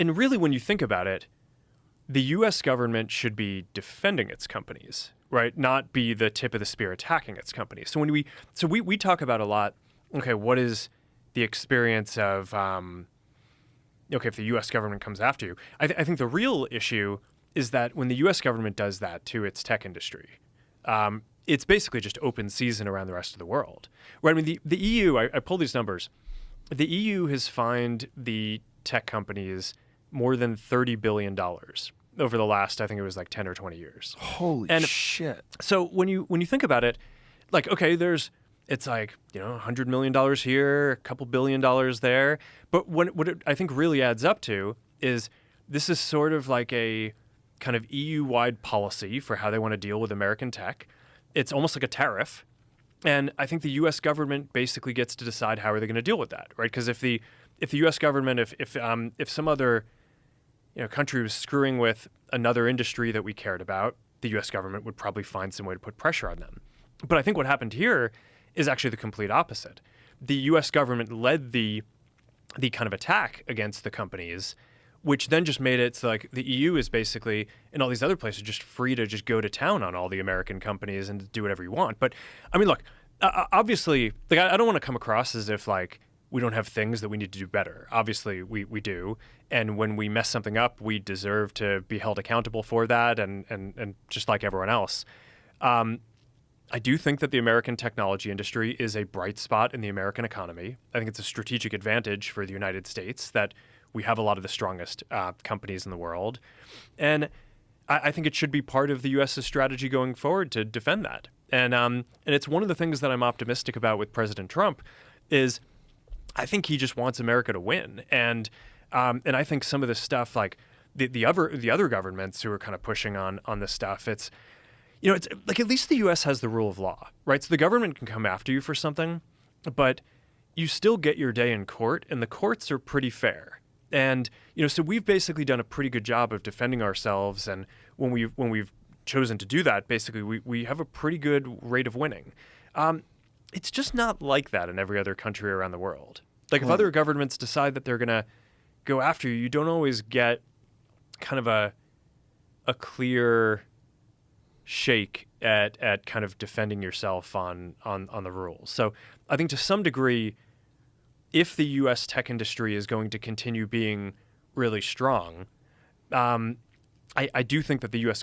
And really, when you think about it, the U.S. government should be defending its companies, right? Not be the tip of the spear attacking its companies. So we talk about a lot. Okay, what is the experience of okay, if the U.S. government comes after you? I think the real issue is that when the U.S. government does that to its tech industry, it's basically just open season around the rest of the world, right? I mean, the EU. I pulled these numbers. The EU has fined the tech companies more than $30 billion over the last, I think it was like 10 or 20 years. Holy And shit. so when you think about it, like, okay, it's like, $100 million here, a couple $billion there. But what it, I think really adds up to is this is sort of like a kind of EU-wide policy for how they want to deal with American tech. It's almost like a tariff. And I think the U.S. government basically gets to decide how are they going to deal with that, right? Because if the U.S. government, if some other country was screwing with another industry that we cared about, the U.S. government would probably find some way to put pressure on them. But I think what happened here is actually the complete opposite. The U.S. government led the kind of attack against the companies, which then just made it so like the EU is basically, and all these other places, just free to just go to town on all the American companies and do whatever you want. But I mean, look, obviously, like I don't want to come across as if like we don't have things that we need to do better. Obviously, we do. And when we mess something up, we deserve to be held accountable for that and just like everyone else. I do think that the American technology industry is a bright spot in the American economy. I think it's a strategic advantage for the United States that we have a lot of the strongest companies in the world. And I think it should be part of the U.S.'s strategy going forward to defend that. And it's one of the things that I'm optimistic about with President Trump is I think he just wants America to win. And I think some of this stuff, like the other governments who are kind of pushing on this stuff, it's like at least the U.S. has the rule of law, right? So the government can come after you for something, but you still get your day in court, and the courts are pretty fair. And so we've basically done a pretty good job of defending ourselves. And when we've chosen to do that, basically we have a pretty good rate of winning. It's just not like that in every other country around the world. Like if other governments decide that they're going to go after you, you don't always get kind of a clear shake at kind of defending yourself on the rules. So I think to some degree, if the U.S. tech industry is going to continue being really strong, I do think that the U.S.